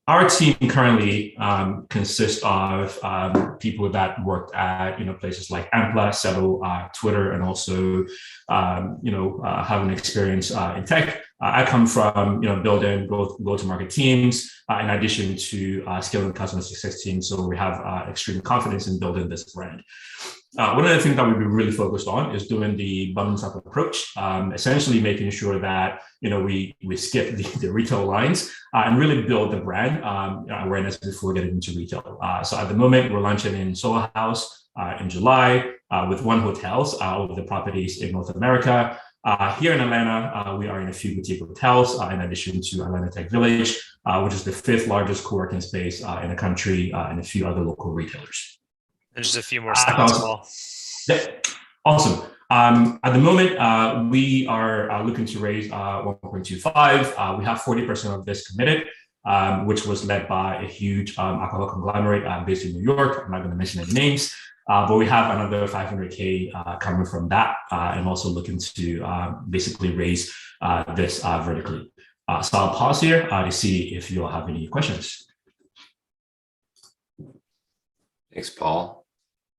Our team currently consists of people that worked at places like Ampla, Settle, Twitter, and also have an experience in tech. I come from building go-to-market teams in addition to scaling customer success teams. So we have extreme confidence in building this brand. One of the things that we've been really focused on is doing the bottoms-up approach, essentially making sure that we skip the retail lines and really build the brand awareness before getting into retail. So at the moment, we're launching in Soho House in July with 1 hotels, all of the properties in North America. Here in Atlanta, we are in a few boutique hotels, in addition to Atlanta Tech Village, which is the 5th largest co-working space in the country, and a few other local retailers. And just a few more seconds, Paul. Yeah, awesome. At the moment, we are looking to raise 1.25. We have 40% of this committed, which was led by a huge alcohol conglomerate based in New York. I'm not going to mention any names, but we have another 500K coming from that, and also looking to basically raise this vertically. So I'll pause here to see if you all have any questions. Thanks, Paul.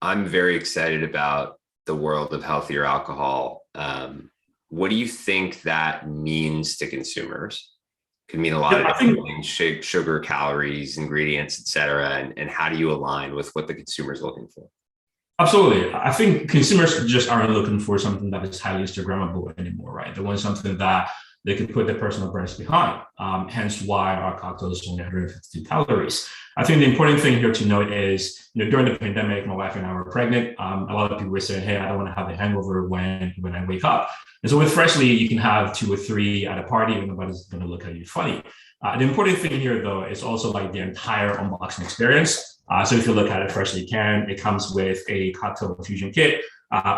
I'm very excited about the world of healthier alcohol. What do you think that means to consumers? Could mean a lot of different things: sugar, calories, ingredients, et cetera. And how do you align with what the consumer is looking for? Absolutely. I think consumers just aren't looking for something that is highly Instagrammable anymore, right? They want something that they can put their personal brands behind. Hence why our cocktail is only 152 calories. I think the important thing here to note is, during the pandemic, my wife and I were pregnant. A lot of people were saying, hey, I don't want to have a hangover when I wake up. And so with Freshly, you can have 2 or 3 at a party and nobody's going to look at you funny. The important thing here, though, is also like the entire unboxing experience. So if you look at it, Freshly Can, it comes with a cocktail infusion kit,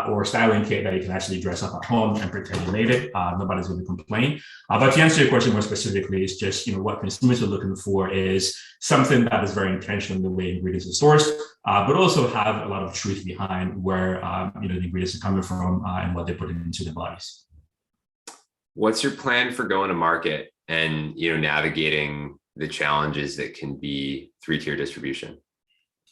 or styling kit that you can actually dress up at home and pretend you made it. Nobody's going to complain. But to answer your question more specifically, is just what consumers are looking for is something that is very intentional in the way ingredients are sourced, but also have a lot of truth behind where the ingredients are coming from and what they're putting into their bodies. What's your plan for going to market and navigating the challenges that can be 3-tier distribution?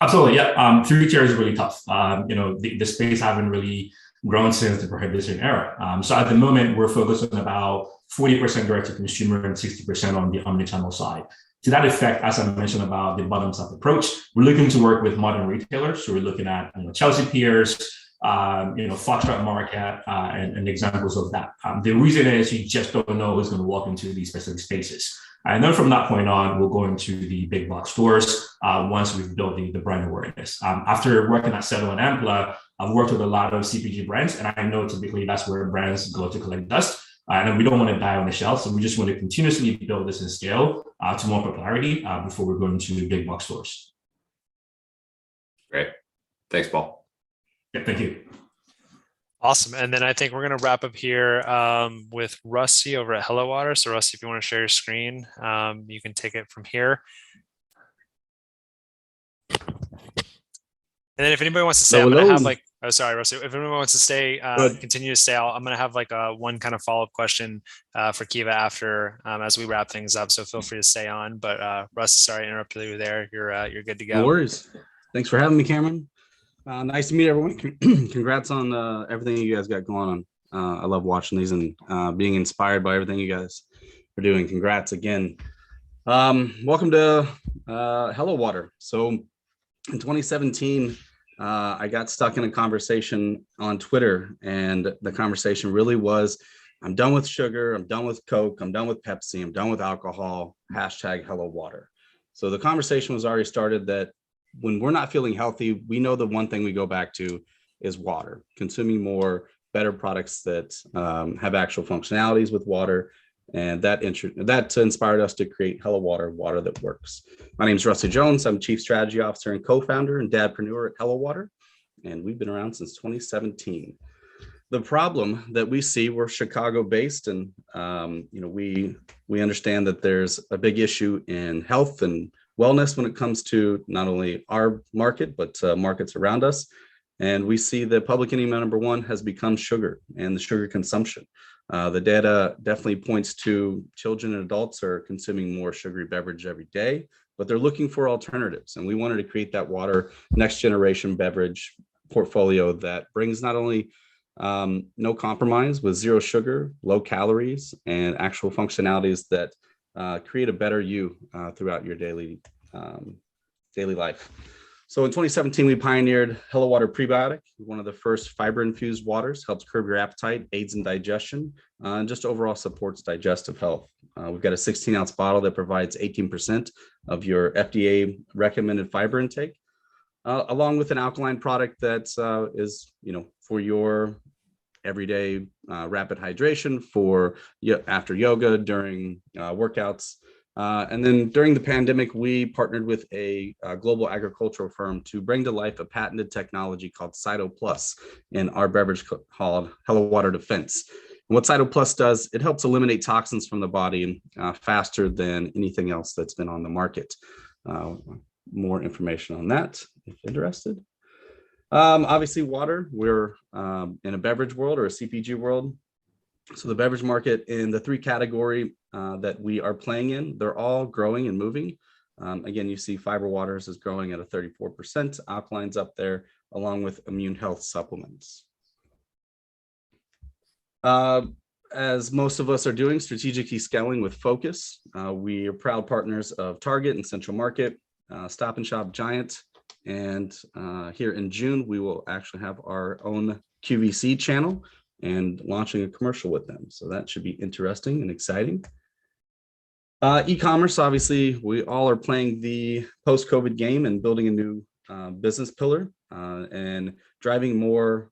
Absolutely, yeah. 3-tier is really tough. The space haven't really grown since the prohibition era. So at the moment, we're focused on about 40% direct to consumer and 60% on the omnichannel side. To that effect, as I mentioned about the bottoms-up approach, we're looking to work with modern retailers. So we're looking at Chelsea Piers, Foxtrot Market, and examples of that. The reason is you just don't know who's going to walk into these specific spaces. And then from that point on, we'll go into the big box stores once we've built the brand awareness. After working at Settle and Ampla, I've worked with a lot of CPG brands, and I know typically that's where brands go to collect dust. And we don't want to die on the shelf, so we just want to continuously build this and scale to more popularity before we're going to big box stores. Great. Thanks, Paul. Yeah, thank you. Awesome. And then I think we're going to wrap up here with Rusty over at Hello Water. So Rusty, if you want to share your screen, you can take it from here. And then if anybody wants to stay, I'm going to have like, oh, sorry, Rusty. If anyone wants to stay, continue to stay, I'm going to have like one kind of follow-up question for Kiva after as we wrap things up. So feel free to stay on. But Rusty, sorry to interrupt you there. You're good to go. No worries. Thanks for having me, Cameron. Nice to meet everyone. Congrats on everything you guys got going on. I love watching these and being inspired by everything you guys are doing. Congrats again. Welcome to Hello Water. So in 2017, I got stuck in a conversation on Twitter, and the conversation really was, I'm done with sugar, I'm done with Coke, I'm done with Pepsi, I'm done with alcohol, #Hello Water. So the conversation was already started that when we're not feeling healthy, we know the one thing we go back to is water, consuming more better products that have actual functionalities with water. And that inspired us to create Hello Water, water that works. My name is Rusty Jones. I'm Chief Strategy Officer and co-founder and dadpreneur at Hello Water, and we've been around since 2017. The problem that we see, we're Chicago based, and we understand that there's a big issue in health and wellness when it comes to not only our market, but markets around us. And we see that public enemy number one has become sugar and the sugar consumption. The data definitely points to children and adults are consuming more sugary beverage every day, but they're looking for alternatives. And we wanted to create that water next generation beverage portfolio that brings not only no compromise with zero sugar, low calories, and actual functionalities that create a better you throughout your daily life. So in 2017, we pioneered Hello Water Prebiotic, one of the first fiber-infused waters, helps curb your appetite, aids in digestion, and just overall supports digestive health. We've got a 16-ounce bottle that provides 18% of your FDA recommended fiber intake, along with an alkaline product that is, for your everyday rapid hydration, for after yoga, during workouts. And then during the pandemic, we partnered with a global agricultural firm to bring to life a patented technology called Cyto Plus in our beverage called Hello Water Defense. And what Cyto Plus does, it helps eliminate toxins from the body faster than anything else that's been on the market. More information on that if interested. Obviously, water, we're in a beverage world or a CPG world. So the beverage market in the three category that we are playing in, they're all growing and moving. Again, you see fiber waters is growing at a 34%, alkalines up there, along with immune health supplements. As most of us are doing, strategically scaling with focus. We are proud partners of Target and Central Market, Stop and Shop Giant, and here in June, we will actually have our own QVC channel and launching a commercial with them. So that should be interesting and exciting. E-commerce, obviously, we all are playing the post-COVID game and building a new business pillar and driving more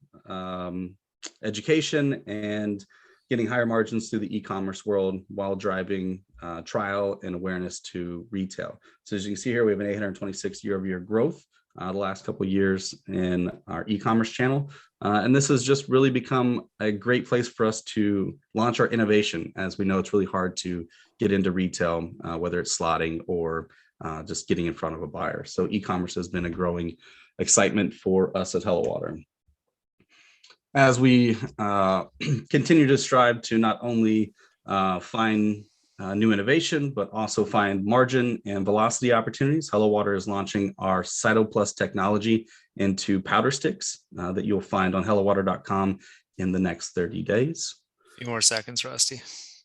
education and getting higher margins through the e-commerce world while driving trial and awareness to retail. So as you can see here, we have an 826 year-over-year growth the last couple of years in our e-commerce channel. And this has just really become a great place for us to launch our innovation, as we know it's really hard to get into retail, whether it's slotting or just getting in front of a buyer. So e-commerce has been a growing excitement for us at Hello Water. As we continue to strive to not only find new innovation, but also find margin and velocity opportunities, Hello Water is launching our Cyto Plus technology into powder sticks that you'll find on hellowater.com in the next 30 days. A few more seconds, Rusty.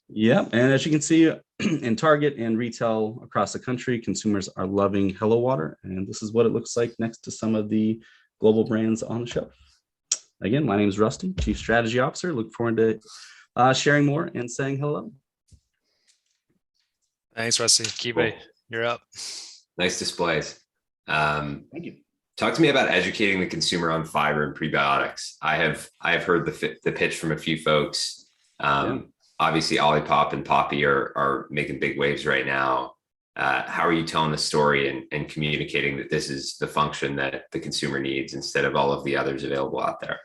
Yeah, and as you can see in Target and retail across the country, consumers are loving Hello Water, and this is what it looks like next to some of the global brands on the shelf. Again, my name is Rusty, Chief Strategy Officer. Look forward to sharing more and saying hello. Thanks, Rusty. Kiva, you're up. Nice displays. Thank you. Talk to me about educating the consumer on fiber and prebiotics. I have heard the pitch from a few folks. Obviously, Olipop and Poppy are making big waves right now. How are you telling the story and communicating that this is the function that the consumer needs instead of all of the others available out there?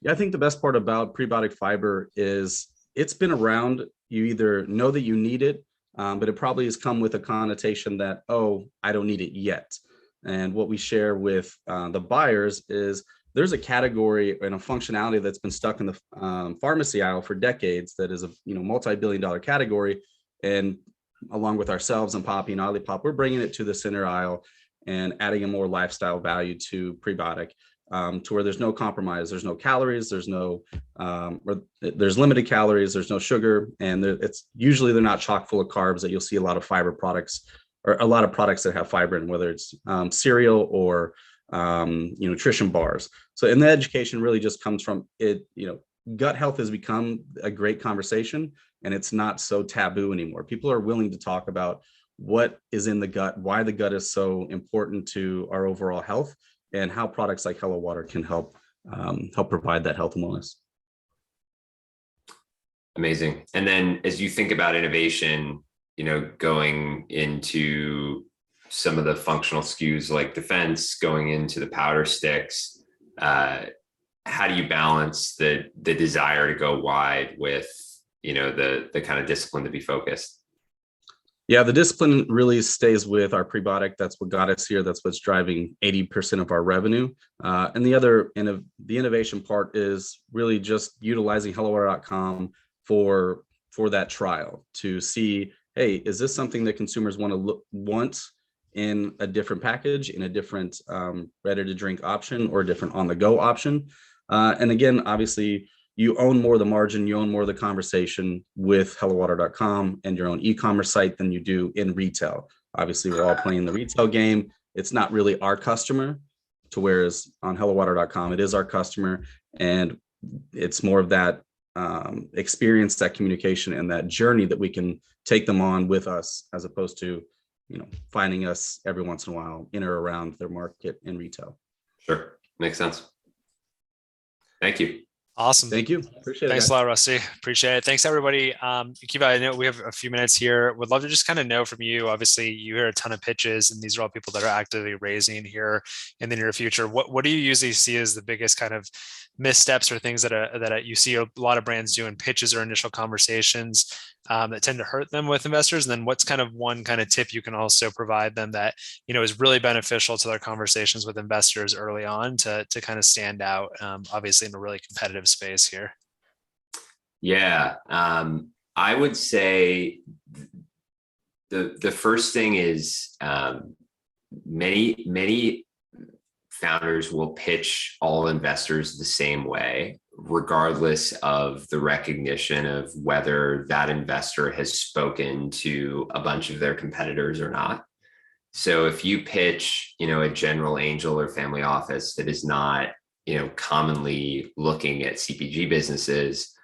Yeah, I think the best part about prebiotic fiber is it's been around. You either know that you need it, but it probably has come with a connotation that, oh, I don't need it yet. And what we share with the buyers is there's a category and a functionality that's been stuck in the pharmacy aisle for decades that is a multi-billion-dollar category. And along with ourselves and Poppy and Olipop, we're bringing it to the center aisle and adding a more lifestyle value to prebiotic to where there's no compromise, there's no calories, there's limited calories, there's no sugar, and they're not chock full of carbs that you'll see a lot of fiber products or a lot of products that have fiber in, whether it's cereal or nutrition bars. So, and the education really just comes from it. Gut health has become a great conversation, and it's not so taboo anymore. People are willing to talk about what is in the gut, why the gut is so important to our overall health. and how products like Hello Water can help provide that health and wellness. Amazing. And then as you think about innovation, going into some of the functional SKUs like defense, going into the powder sticks, how do you balance the desire to go wide with, the kind of discipline to be focused? Yeah, the discipline really stays with our prebiotic. That's what got us here. That's what's driving 80% of our revenue. And the innovation part is really just utilizing HelloWater.com for that trial to see, hey, is this something that consumers want in a different package, in a different ready to drink option, or a different on the go option? And again, obviously, you own more of the margin, you own more of the conversation with HelloWater.com and your own e-commerce site than you do in retail. Obviously, we're all playing the retail game. It's not really our customer, to whereas on HelloWater.com, it is our customer, and it's more of that experience, that communication, and that journey that we can take them on with us, as opposed to, finding us every once in a while in or around their market in retail. Sure, makes sense. Thank you. Awesome. Thank you. Appreciate it. Thanks a lot, Rusty. Appreciate it. Thanks, everybody. Kiva, I know we have a few minutes here. Would love to just kind of know from you. Obviously, you hear a ton of pitches, and these are all people that are actively raising here in the near future. What do you usually see as the biggest kind of missteps or things that you see a lot of brands do in pitches or initial conversations that tend to hurt them with investors? And then what's kind of one kind of tip you can also provide them that, is really beneficial to their conversations with investors early on to kind of stand out, obviously in a really competitive space here? Yeah, I would say the first thing is many founders will pitch all investors the same way, regardless of the recognition of whether that investor has spoken to a bunch of their competitors or not. So if you pitch, a general angel or family office that is not, commonly looking at CPG businesses,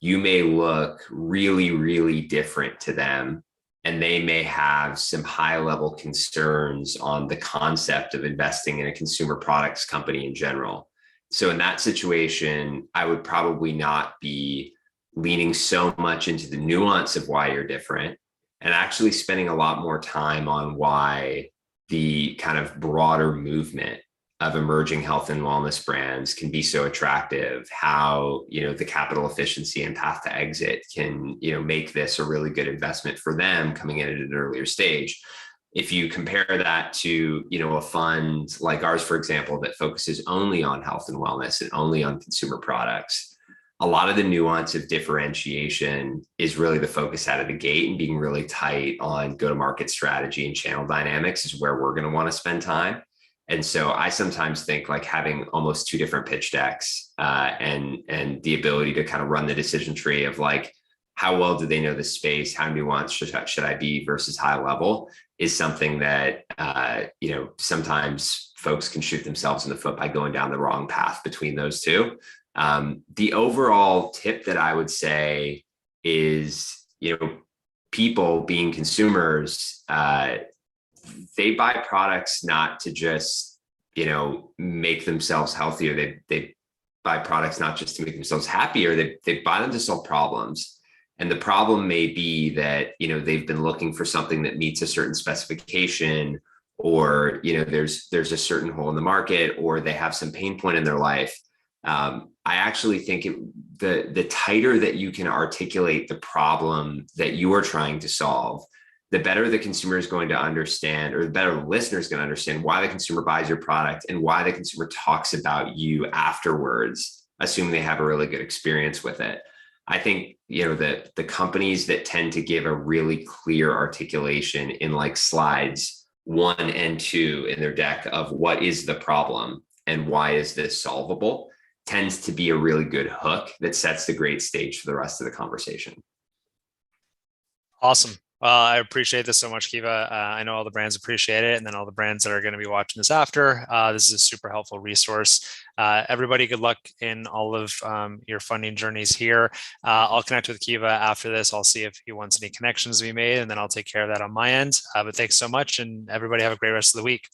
you may look really, really different to them. And they may have some high level concerns on the concept of investing in a consumer products company in general. So in that situation, I would probably not be leaning so much into the nuance of why you're different, and actually spending a lot more time on why the kind of broader movement of emerging health and wellness brands can be so attractive, how, the capital efficiency and path to exit can, make this a really good investment for them coming in at an earlier stage. If you compare that to, a fund like ours, for example, that focuses only on health and wellness and only on consumer products, a lot of the nuance of differentiation is really the focus out of the gate, and being really tight on go-to-market strategy and channel dynamics is where we're going to want to spend time. And so I sometimes think like having almost two different pitch decks and the ability to kind of run the decision tree of like, how well do they know the space? How nuanced should I be versus high level is something that, sometimes folks can shoot themselves in the foot by going down the wrong path between those two. The overall tip that I would say is, people being consumers, they buy products not to just, make themselves healthier. They buy products not just to make themselves happier. They buy them to solve problems. And the problem may be that, they've been looking for something that meets a certain specification, or, there's a certain hole in the market, or they have some pain point in their life. I actually think the tighter that you can articulate the problem that you are trying to solve, the better the consumer is going to understand, or the better the listener is going to understand why the consumer buys your product and why the consumer talks about you afterwards, assuming they have a really good experience with it. I think, the companies that tend to give a really clear articulation in like slides 1 and 2 in their deck of what is the problem and why is this solvable tends to be a really good hook that sets the great stage for the rest of the conversation. Awesome. I appreciate this so much, Kiva. I know all the brands appreciate it, and then all the brands that are going to be watching this after. This is a super helpful resource. Everybody, good luck in all of your funding journeys here. I'll connect with Kiva after this. I'll see if he wants any connections to be made, and then I'll take care of that on my end. But thanks so much, and everybody have a great rest of the week.